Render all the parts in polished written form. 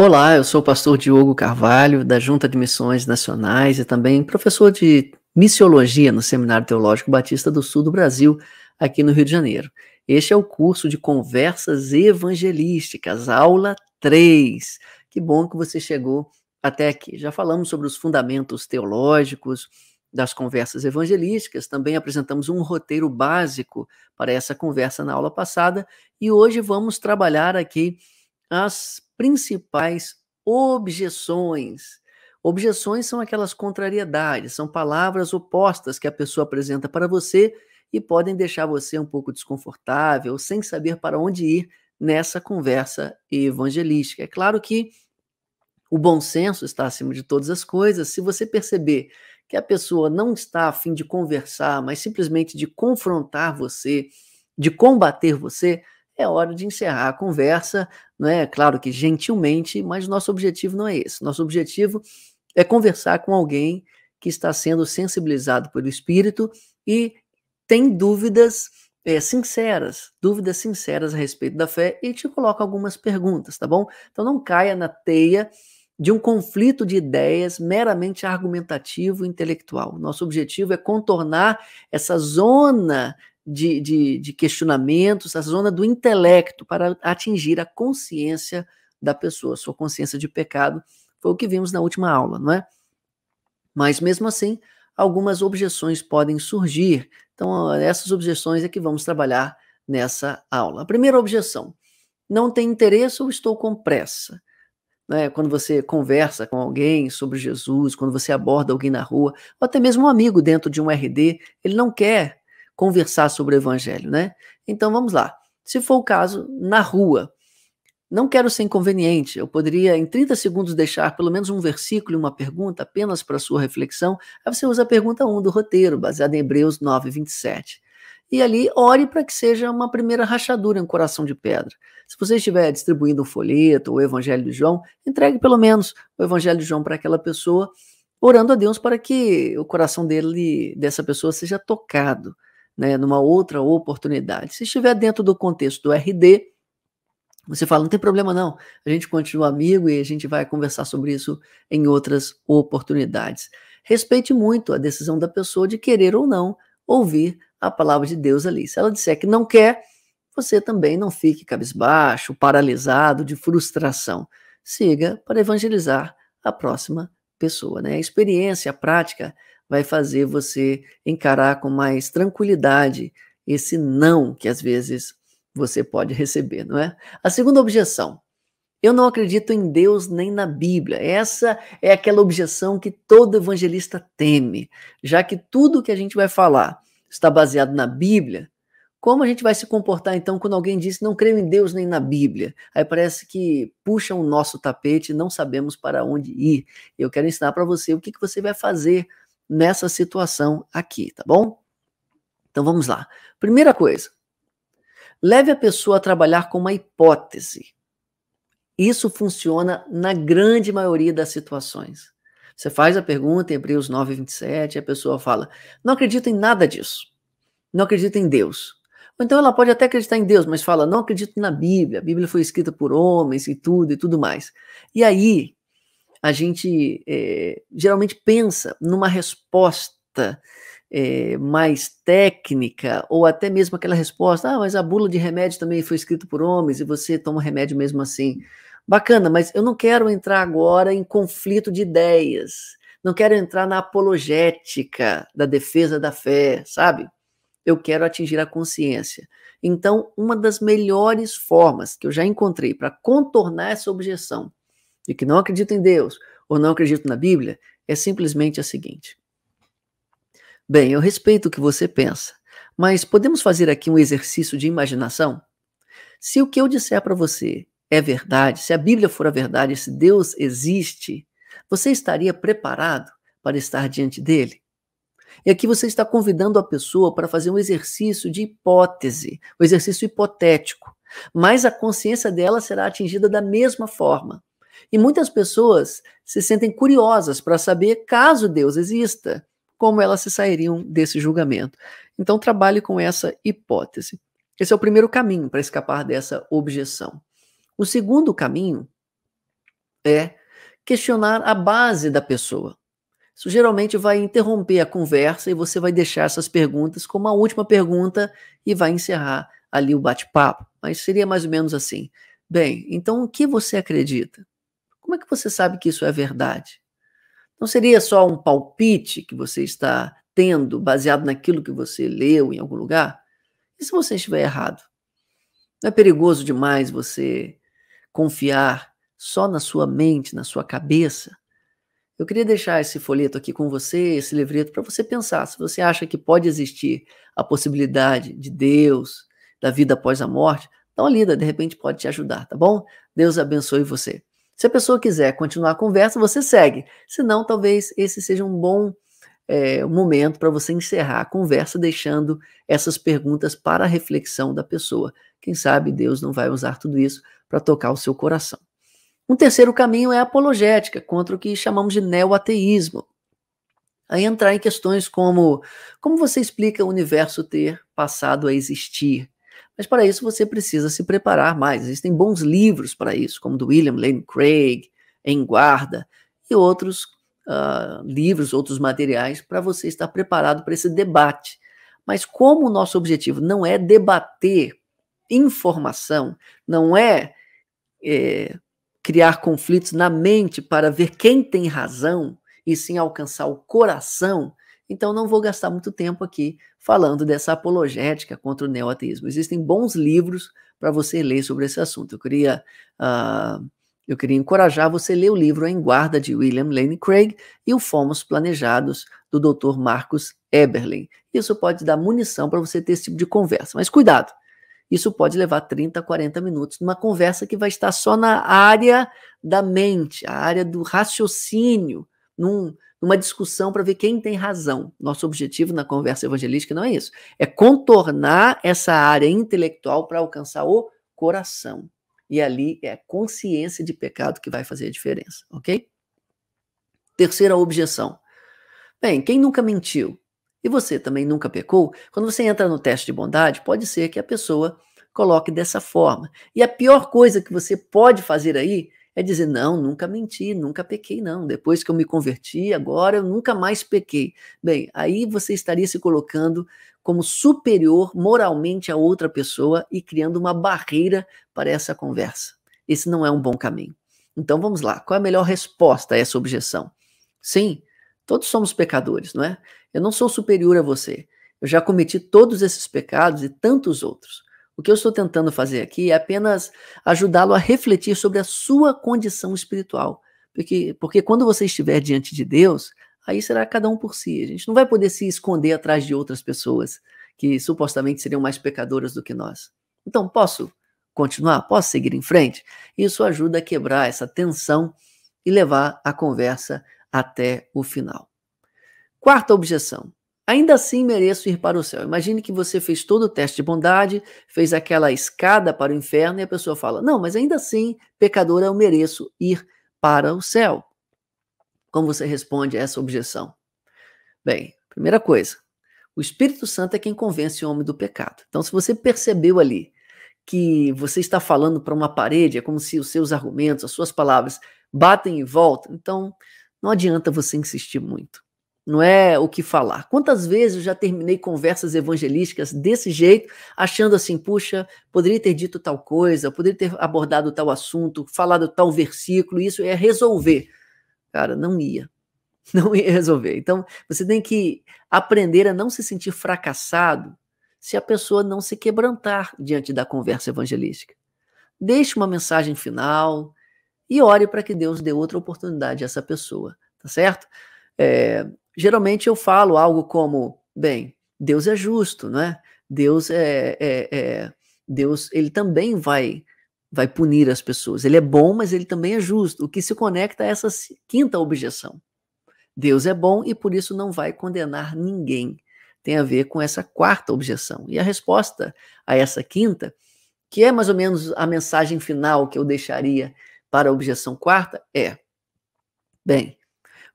Olá, eu sou o pastor Diogo Carvalho, da Junta de Missões Nacionais e também professor de Missiologia no Seminário Teológico Batista do Sul do Brasil, aqui no Rio de Janeiro. Este é o curso de Conversas Evangelísticas, aula 3. Que bom que você chegou até aqui. Já falamos sobre os fundamentos teológicos das conversas evangelísticas, também apresentamos um roteiro básico para essa conversa na aula passada e hoje vamos trabalhar aqui as principais objeções. Objeções são aquelas contrariedades, são palavras opostas que a pessoa apresenta para você e podem deixar você um pouco desconfortável, sem saber para onde ir nessa conversa evangelística. É claro que o bom senso está acima de todas as coisas. Se você perceber que a pessoa não está a fim de conversar, mas simplesmente de confrontar você, de combater você, é hora de encerrar a conversa, não é? Claro que gentilmente, mas nosso objetivo não é esse. Nosso objetivo é conversar com alguém que está sendo sensibilizado pelo Espírito e tem dúvidas sinceras a respeito da fé e te coloca algumas perguntas, tá bom? Então não caia na teia de um conflito de ideias meramente argumentativo e intelectual. Nosso objetivo é contornar essa zona de questionamentos, a zona do intelecto, para atingir a consciência da pessoa. Sua consciência de pecado foi o que vimos na última aula, não é? Mas mesmo assim, algumas objeções podem surgir. Então, essas objeções é que vamos trabalhar nessa aula. A primeira objeção: não tem interesse ou estou com pressa? Né? Quando você conversa com alguém sobre Jesus, quando você aborda alguém na rua, ou até mesmo um amigo dentro de um RD, ele não quer conversar sobre o evangelho, né? Então vamos lá. Se for o caso, na rua, não quero ser inconveniente, eu poderia em 30 segundos deixar pelo menos um versículo e uma pergunta apenas para sua reflexão. Aí você usa a pergunta 1 do roteiro, baseada em Hebreus 9:27. E ali, ore para que seja uma primeira rachadura em um coração de pedra. Se você estiver distribuindo um folheto ou o Evangelho de João, entregue pelo menos o Evangelho de João para aquela pessoa, orando a Deus para que o coração dessa pessoa seja tocado, né, numa outra oportunidade. Se estiver dentro do contexto do RD, você fala, não tem problema não, a gente continua amigo e a gente vai conversar sobre isso em outras oportunidades. Respeite muito a decisão da pessoa de querer ou não ouvir a palavra de Deus ali. Se ela disser que não quer, você também não fique cabisbaixo, paralisado, de frustração. Siga para evangelizar a próxima pessoa, né? A experiência, a prática vai fazer você encarar com mais tranquilidade esse não que às vezes você pode receber, não é? A segunda objeção: eu não acredito em Deus nem na Bíblia. Essa é aquela objeção que todo evangelista teme, já que tudo que a gente vai falar está baseado na Bíblia. Como a gente vai se comportar então quando alguém diz não creio em Deus nem na Bíblia? Aí parece que puxam o nosso tapete e não sabemos para onde ir. Eu quero ensinar para você o que você vai fazer nessa situação aqui, tá bom? Então vamos lá. Primeira coisa, leve a pessoa a trabalhar com uma hipótese. Isso funciona na grande maioria das situações. Você faz a pergunta em Hebreus 9:27 e a pessoa fala, não acredito em nada disso, não acredito em Deus. Ou então ela pode até acreditar em Deus, mas fala, não acredito na Bíblia, a Bíblia foi escrita por homens e tudo mais. E aí, a gente geralmente pensa numa resposta mais técnica, ou até mesmo aquela resposta, mas a bula de remédio também foi escrita por homens e você toma remédio mesmo assim. Bacana, mas eu não quero entrar agora em conflito de ideias, não quero entrar na apologética da defesa da fé, sabe? Eu quero atingir a consciência. Então, uma das melhores formas que eu já encontrei para contornar essa objeção de que não acredito em Deus ou não acredito na Bíblia é simplesmente a seguinte: bem, eu respeito o que você pensa, mas podemos fazer aqui um exercício de imaginação? Se o que eu disser para você é verdade, se a Bíblia for a verdade, se Deus existe, você estaria preparado para estar diante dele? E aqui você está convidando a pessoa para fazer um exercício de hipótese, um exercício hipotético, mas a consciência dela será atingida da mesma forma. E muitas pessoas se sentem curiosas para saber, caso Deus exista, como elas se sairiam desse julgamento. Então trabalhe com essa hipótese. Esse é o primeiro caminho para escapar dessa objeção. O segundo caminho é questionar a base da pessoa. Isso geralmente vai interromper a conversa e você vai deixar essas perguntas como a última pergunta e vai encerrar ali o bate-papo. Mas seria mais ou menos assim: bem, então o que você acredita? Como é que você sabe que isso é verdade? Não seria só um palpite que você está tendo baseado naquilo que você leu em algum lugar? E se você estiver errado? Não é perigoso demais você confiar só na sua mente, na sua cabeça? Eu queria deixar esse folheto aqui com você, esse livreto, para você pensar. Se você acha que pode existir a possibilidade de Deus, da vida após a morte, dá uma lida, de repente pode te ajudar, tá bom? Deus abençoe você. Se a pessoa quiser continuar a conversa, você segue. Se não, talvez esse seja um bom momento para você encerrar a conversa, deixando essas perguntas para a reflexão da pessoa. Quem sabe Deus não vai usar tudo isso para tocar o seu coração. Um terceiro caminho é a apologética, contra o que chamamos de neo-ateísmo. Aí entrar em questões como você explica o universo ter passado a existir? Mas para isso você precisa se preparar mais. Existem bons livros para isso, como do William Lane Craig, Em Guarda, e outros livros, outros materiais, para você estar preparado para esse debate. Mas como o nosso objetivo não é debater informação, não é criar conflitos na mente para ver quem tem razão e sim alcançar o coração, então não vou gastar muito tempo aqui falando dessa apologética contra o neoateísmo. Existem bons livros para você ler sobre esse assunto. Eu queria encorajar você a ler o livro Em Guarda, de William Lane Craig, e o Fomos Planejados, do Dr. Marcus Eberlin. Isso pode dar munição para você ter esse tipo de conversa. Mas cuidado, isso pode levar 30, 40 minutos numa conversa que vai estar só na área da mente, a área do raciocínio, numa discussão para ver quem tem razão. Nosso objetivo na conversa evangelística não é isso, é contornar essa área intelectual para alcançar o coração. E ali é a consciência de pecado que vai fazer a diferença, ok? Terceira objeção. Bem, quem nunca mentiu? E você também nunca pecou? Quando você entra no teste de bondade, pode ser que a pessoa coloque dessa forma. E a pior coisa que você pode fazer aí é dizer: não, nunca menti, nunca pequei, não. Depois que eu me converti, agora eu nunca mais pequei. Bem, aí você estaria se colocando como superior moralmente a outra pessoa e criando uma barreira para essa conversa. Esse não é um bom caminho. Então vamos lá, qual é a melhor resposta a essa objeção? Sim, todos somos pecadores, não é? Eu não sou superior a você. Eu já cometi todos esses pecados e tantos outros. O que eu estou tentando fazer aqui é apenas ajudá-lo a refletir sobre a sua condição espiritual. Porque quando você estiver diante de Deus, aí será cada um por si. A gente não vai poder se esconder atrás de outras pessoas que supostamente seriam mais pecadoras do que nós. Então, posso continuar? Posso seguir em frente? Isso ajuda a quebrar essa tensão e levar a conversa até o final. Quarta objeção. Ainda assim mereço ir para o céu. Imagine que você fez todo o teste de bondade, fez aquela escada para o inferno e a pessoa fala: não, mas ainda assim, pecadora, eu mereço ir para o céu. Como você responde a essa objeção? Bem, primeira coisa, o Espírito Santo é quem convence o homem do pecado. Então, se você percebeu ali que você está falando para uma parede, é como se os seus argumentos, as suas palavras batem e voltam, então não adianta você insistir muito. Não é o que falar. Quantas vezes eu já terminei conversas evangelísticas desse jeito, achando assim: puxa, poderia ter dito tal coisa, poderia ter abordado tal assunto, falado tal versículo, isso é resolver. Cara, não ia. Não ia resolver. Então, você tem que aprender a não se sentir fracassado se a pessoa não se quebrantar diante da conversa evangelística. Deixe uma mensagem final e ore para que Deus dê outra oportunidade a essa pessoa, tá certo? Geralmente eu falo algo como: bem, Deus é justo, né? Deus, ele também vai punir as pessoas. Ele é bom, mas ele também é justo. O que se conecta a essa quinta objeção. Deus é bom e por isso não vai condenar ninguém. Tem a ver com essa quarta objeção. E a resposta a essa quinta, que é mais ou menos a mensagem final que eu deixaria para a objeção quarta, é: bem,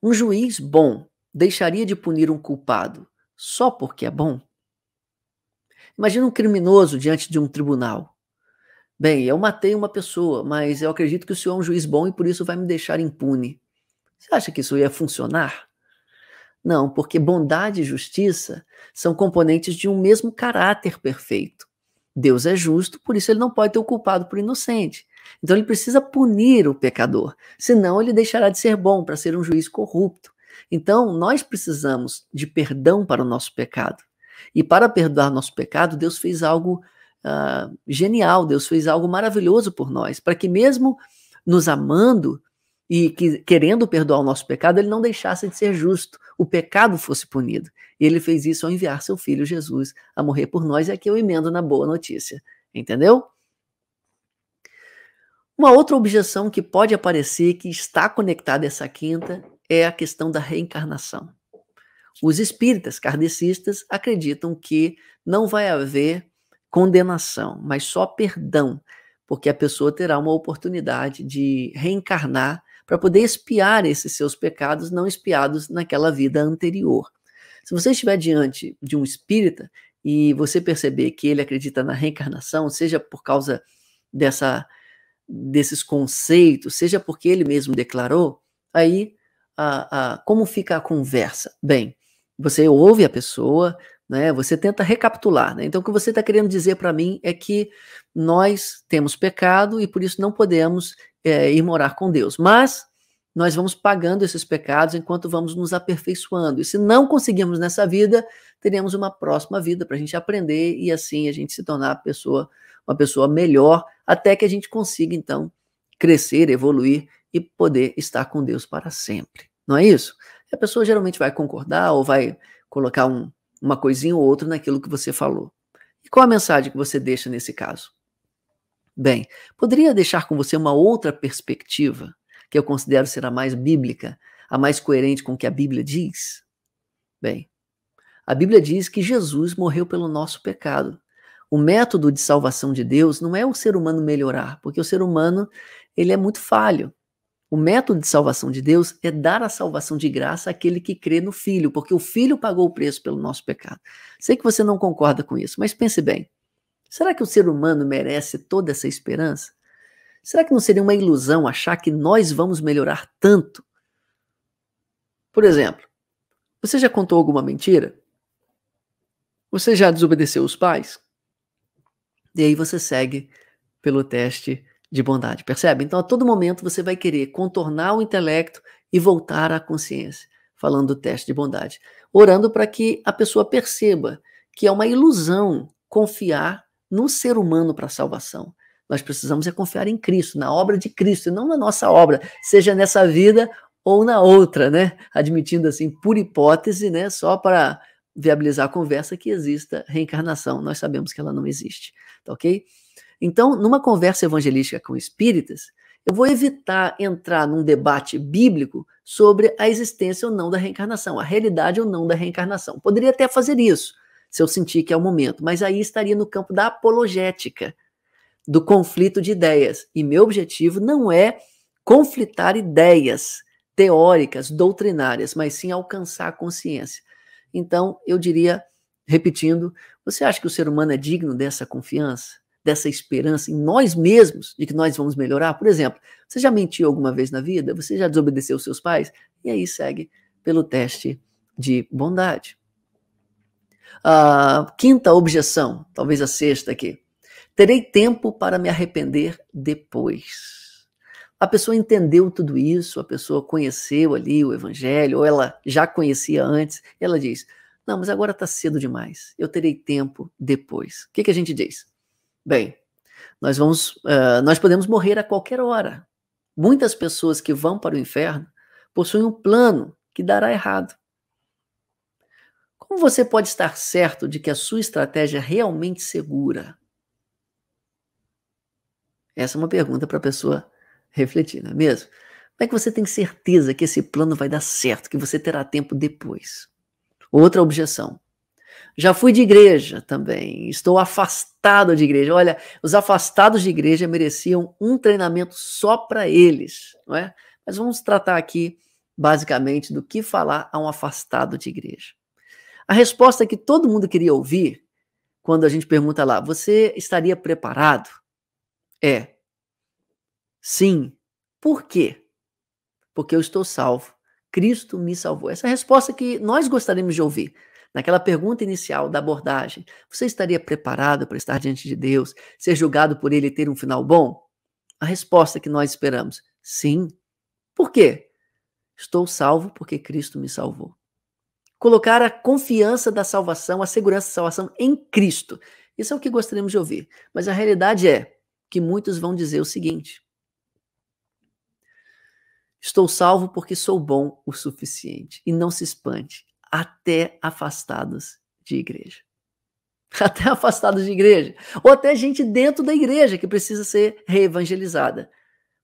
um juiz bom deixaria de punir um culpado só porque é bom? Imagina um criminoso diante de um tribunal. Bem, eu matei uma pessoa, mas eu acredito que o senhor é um juiz bom e por isso vai me deixar impune. Você acha que isso ia funcionar? Não, porque bondade e justiça são componentes de um mesmo caráter perfeito. Deus é justo, por isso ele não pode ter o culpado por inocente. Então ele precisa punir o pecador, senão ele deixará de ser bom para ser um juiz corrupto. Então nós precisamos de perdão para o nosso pecado. E para perdoar nosso pecado, Deus fez algo genial, Deus fez algo maravilhoso por nós, para que mesmo nos amando, e querendo perdoar o nosso pecado, ele não deixasse de ser justo, o pecado fosse punido. E ele fez isso ao enviar seu filho Jesus a morrer por nós, e aqui eu emendo na boa notícia. Entendeu? Uma outra objeção que pode aparecer, que está conectada a essa quinta, é a questão da reencarnação. Os espíritas kardecistas acreditam que não vai haver condenação, mas só perdão, porque a pessoa terá uma oportunidade de reencarnar para poder expiar esses seus pecados não expiados naquela vida anterior. Se você estiver diante de um espírita e você perceber que ele acredita na reencarnação, seja por causa desses conceitos, seja porque ele mesmo declarou, aí como fica a conversa? Bem, você ouve a pessoa, né, você tenta recapitular. Né? Então, o que você está querendo dizer para mim é que nós temos pecado e por isso não podemos ir morar com Deus. Mas nós vamos pagando esses pecados enquanto vamos nos aperfeiçoando. E se não conseguirmos nessa vida, teremos uma próxima vida para a gente aprender e assim a gente se tornar uma pessoa melhor, até que a gente consiga, então, crescer, evoluir e poder estar com Deus para sempre. Não é isso? A pessoa geralmente vai concordar ou vai colocar uma coisinha ou outra naquilo que você falou. E qual a mensagem que você deixa nesse caso? Bem, poderia deixar com você uma outra perspectiva, que eu considero ser a mais bíblica, a mais coerente com o que a Bíblia diz? Bem, a Bíblia diz que Jesus morreu pelo nosso pecado. O método de salvação de Deus não é o ser humano melhorar, porque o ser humano ele é muito falho. O método de salvação de Deus é dar a salvação de graça àquele que crê no Filho, porque o Filho pagou o preço pelo nosso pecado. Sei que você não concorda com isso, mas pense bem. Será que o ser humano merece toda essa esperança? Será que não seria uma ilusão achar que nós vamos melhorar tanto? Por exemplo, você já contou alguma mentira? Você já desobedeceu os pais? E aí você segue pelo teste de bondade, percebe? Então, a todo momento você vai querer contornar o intelecto e voltar à consciência, falando do teste de bondade, orando para que a pessoa perceba que é uma ilusão confiar no ser humano para a salvação. Nós precisamos confiar em Cristo, na obra de Cristo, e não na nossa obra, seja nessa vida ou na outra, né? Admitindo assim, por hipótese, né? Só para viabilizar a conversa, que exista reencarnação. Nós sabemos que ela não existe, tá ok? Então, numa conversa evangelística com espíritas, eu vou evitar entrar num debate bíblico sobre a existência ou não da reencarnação, a realidade ou não da reencarnação. Poderia até fazer isso, se eu sentir que é o momento, mas aí estaria no campo da apologética, do conflito de ideias. E meu objetivo não é conflitar ideias teóricas, doutrinárias, mas sim alcançar a consciência. Então, eu diria, repetindo, você acha que o ser humano é digno dessa confiança, dessa esperança em nós mesmos, de que nós vamos melhorar? Por exemplo, você já mentiu alguma vez na vida? Você já desobedeceu seus pais? E aí segue pelo teste de bondade. A quinta objeção, talvez a sexta aqui. Terei tempo para me arrepender depois. A pessoa entendeu tudo isso, a pessoa conheceu ali o evangelho, ou ela já conhecia antes, ela diz, não, mas agora está cedo demais, eu terei tempo depois. O que a gente diz? Bem, nós podemos morrer a qualquer hora. Muitas pessoas que vão para o inferno possuem um plano que dará errado. Como você pode estar certo de que a sua estratégia é realmente segura? Essa é uma pergunta para a pessoa refletir, não é mesmo? Como é que você tem certeza que esse plano vai dar certo, que você terá tempo depois? Outra objeção. Já fui de igreja também, estou afastado de igreja. Olha, os afastados de igreja mereciam um treinamento só para eles, não é? Mas vamos tratar aqui, basicamente, do que falar a um afastado de igreja. A resposta que todo mundo queria ouvir, quando a gente pergunta lá, você estaria preparado? é sim. Por quê? Porque eu estou salvo. Cristo me salvou. Essa é a resposta que nós gostaríamos de ouvir. Naquela pergunta inicial da abordagem, você estaria preparado para estar diante de Deus, ser julgado por Ele e ter um final bom? A resposta que nós esperamos, sim. Por quê? Estou salvo porque Cristo me salvou. Colocar a confiança da salvação, a segurança da salvação em Cristo. Isso é o que gostaríamos de ouvir. Mas a realidade é que muitos vão dizer o seguinte: estou salvo porque sou bom o suficiente. E não se espante, até afastados de igreja. Até afastados de igreja. Ou até gente dentro da igreja que precisa ser reevangelizada.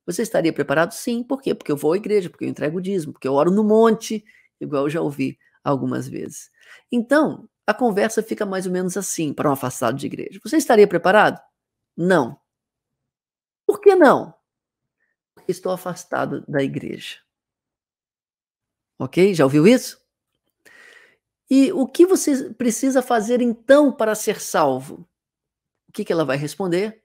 Você estaria preparado? Sim. Por quê? Porque eu vou à igreja, porque eu entrego o dízimo, porque eu oro no monte, igual eu já ouvi algumas vezes. Então, a conversa fica mais ou menos assim para um afastado de igreja. Você estaria preparado? Não. Por que não? Porque estou afastado da igreja. Ok? Já ouviu isso? E o que você precisa fazer então para ser salvo? O que ela vai responder?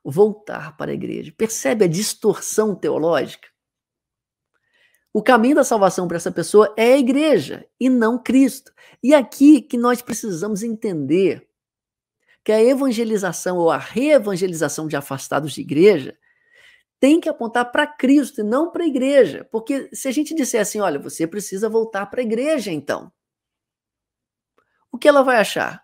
Voltar para a igreja. Percebe a distorção teológica? O caminho da salvação para essa pessoa é a igreja e não Cristo. E aqui que nós precisamos entender que a evangelização ou a reevangelização de afastados de igreja tem que apontar para Cristo e não para a igreja. Porque se a gente disser assim, olha, você precisa voltar para a igreja então, o que ela vai achar?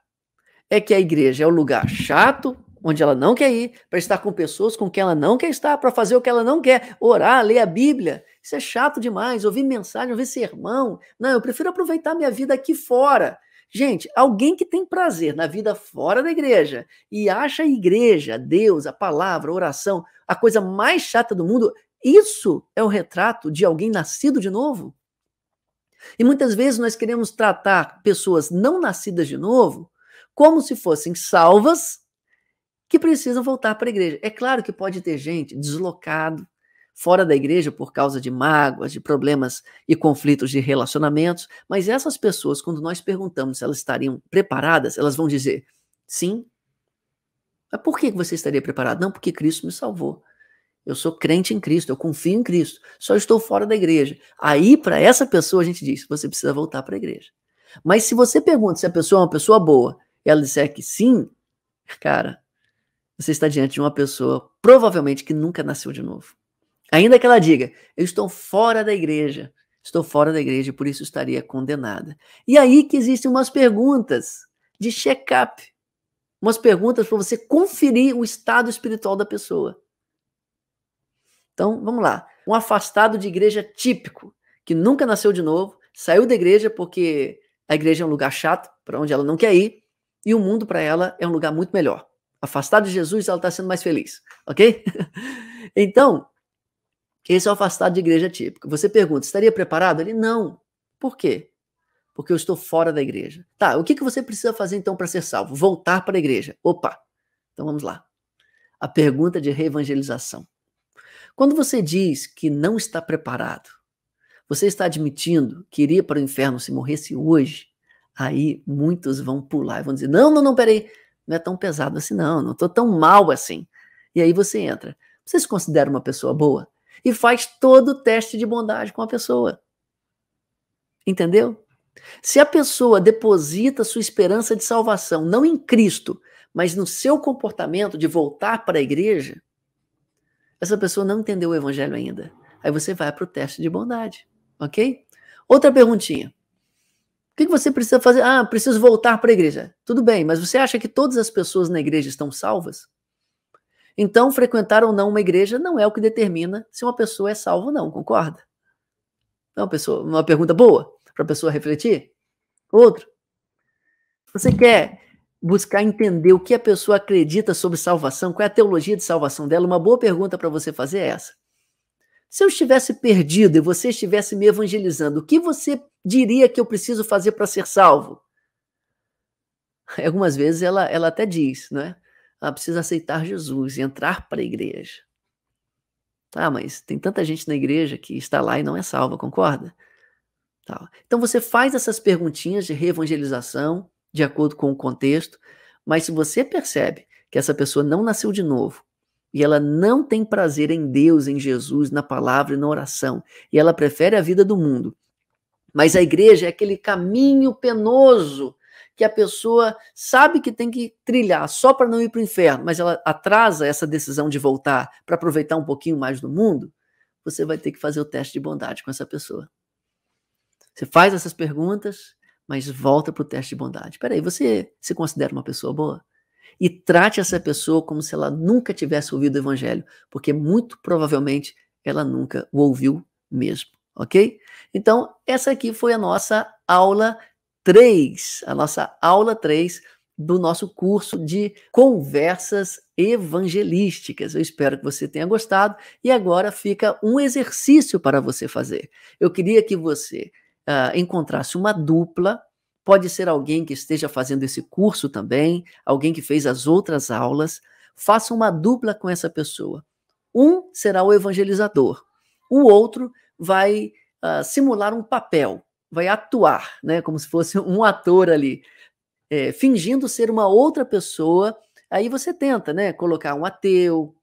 É que a igreja é o lugar chato, onde ela não quer ir, para estar com pessoas com quem ela não quer estar, para fazer o que ela não quer, orar, ler a Bíblia. Isso é chato demais, ouvir mensagem, ouvir sermão. Não, eu prefiro aproveitar minha vida aqui fora. Gente, alguém que tem prazer na vida fora da igreja e acha a igreja, Deus, a palavra, a oração, a coisa mais chata do mundo, isso é o retrato de alguém nascido de novo? E muitas vezes nós queremos tratar pessoas não nascidas de novo como se fossem salvas que precisam voltar para a igreja. É claro que pode ter gente deslocado fora da igreja por causa de mágoas, de problemas e conflitos de relacionamentos, mas essas pessoas, quando nós perguntamos se elas estariam preparadas, elas vão dizer sim. Mas por que você estaria preparado? Não, porque Cristo me salvou. Eu sou crente em Cristo, eu confio em Cristo, só estou fora da igreja. Aí, para essa pessoa, a gente diz, você precisa voltar para a igreja. Mas se você pergunta se a pessoa é uma pessoa boa e ela disser que sim, cara, você está diante de uma pessoa provavelmente que nunca nasceu de novo. Ainda que ela diga, eu estou fora da igreja e por isso estaria condenada. E aí que existem umas perguntas de check-up, umas perguntas para você conferir o estado espiritual da pessoa. Então, vamos lá. Um afastado de igreja típico, que nunca nasceu de novo, saiu da igreja porque a igreja é um lugar chato, para onde ela não quer ir, e o mundo para ela é um lugar muito melhor. Afastado de Jesus, ela está sendo mais feliz, ok? Então, esse é o afastado de igreja típico. Você pergunta, estaria preparado? Ele, não. Por quê? Porque eu estou fora da igreja. Tá, o que você precisa fazer então para ser salvo? Voltar para a igreja. Opa, então vamos lá. A pergunta de reevangelização. Quando você diz que não está preparado, você está admitindo que iria para o inferno se morresse hoje? Aí muitos vão pular e vão dizer, não, peraí, não é tão pesado assim não estou tão mal assim. E aí você entra. Você se considera uma pessoa boa? E faz todo o teste de bondade com a pessoa. Entendeu? Se a pessoa deposita sua esperança de salvação, não em Cristo, mas no seu comportamento de voltar para a igreja, essa pessoa não entendeu o evangelho ainda. Aí você vai para o teste de bondade, ok? Outra perguntinha. O que você precisa fazer? Ah, preciso voltar para a igreja. Tudo bem, mas você acha que todas as pessoas na igreja estão salvas? Então, frequentar ou não uma igreja não é o que determina se uma pessoa é salva ou não, concorda? É uma pergunta boa para a pessoa refletir? Outro. Você quer buscar entender o que a pessoa acredita sobre salvação? Qual é a teologia de salvação dela? Uma boa pergunta para você fazer é essa. Se eu estivesse perdido e você estivesse me evangelizando, o que você diria que eu preciso fazer para ser salvo? Algumas vezes ela até diz, né? Ela precisa aceitar Jesus e entrar para a igreja. Ah, mas tem tanta gente na igreja que está lá e não é salva, concorda? Tá. Então você faz essas perguntinhas de reevangelização, de acordo com o contexto, mas se você percebe que essa pessoa não nasceu de novo, e ela não tem prazer em Deus, em Jesus, na palavra e na oração, e ela prefere a vida do mundo, mas a igreja é aquele caminho penoso que a pessoa sabe que tem que trilhar só para não ir para o inferno, mas ela atrasa essa decisão de voltar para aproveitar um pouquinho mais do mundo, você vai ter que fazer o teste de bondade com essa pessoa. Você faz essas perguntas, mas volta para o teste de bondade. Peraí, você se considera uma pessoa boa? E trate essa pessoa como se ela nunca tivesse ouvido o evangelho, porque muito provavelmente ela nunca o ouviu mesmo, ok? Então, essa aqui foi a nossa aula 3, do nosso curso de conversas evangelísticas. Eu espero que você tenha gostado e agora fica um exercício para você fazer. Eu queria que você encontrasse uma dupla. Pode ser alguém que esteja fazendo esse curso também, alguém que fez as outras aulas. Faça uma dupla com essa pessoa. Um será o evangelizador, o outro vai simular um papel, vai atuar, né, como se fosse um ator ali, fingindo ser uma outra pessoa. Aí você tenta, né, colocar um ateu,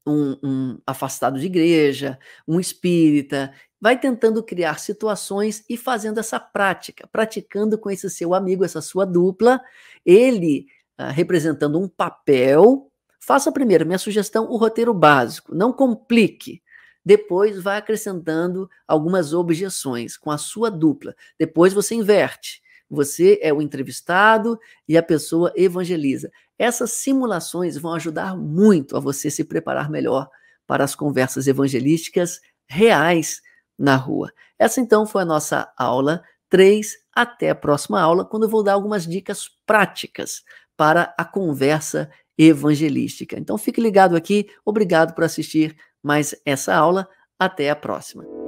um afastado de igreja, um espírita, vai tentando criar situações e fazendo essa prática, praticando com esse seu amigo, essa sua dupla, ele representando um papel. Faça primeiro, minha sugestão, o roteiro básico, não complique. Depois vai acrescentando algumas objeções com a sua dupla. Depois você inverte. Você é o entrevistado e a pessoa evangeliza. Essas simulações vão ajudar muito a você se preparar melhor para as conversas evangelísticas reais na rua. Essa então foi a nossa aula 3. Até a próxima aula, quando eu vou dar algumas dicas práticas para a conversa evangelística. Então fique ligado aqui. Obrigado por assistir mais essa aula. Até a próxima.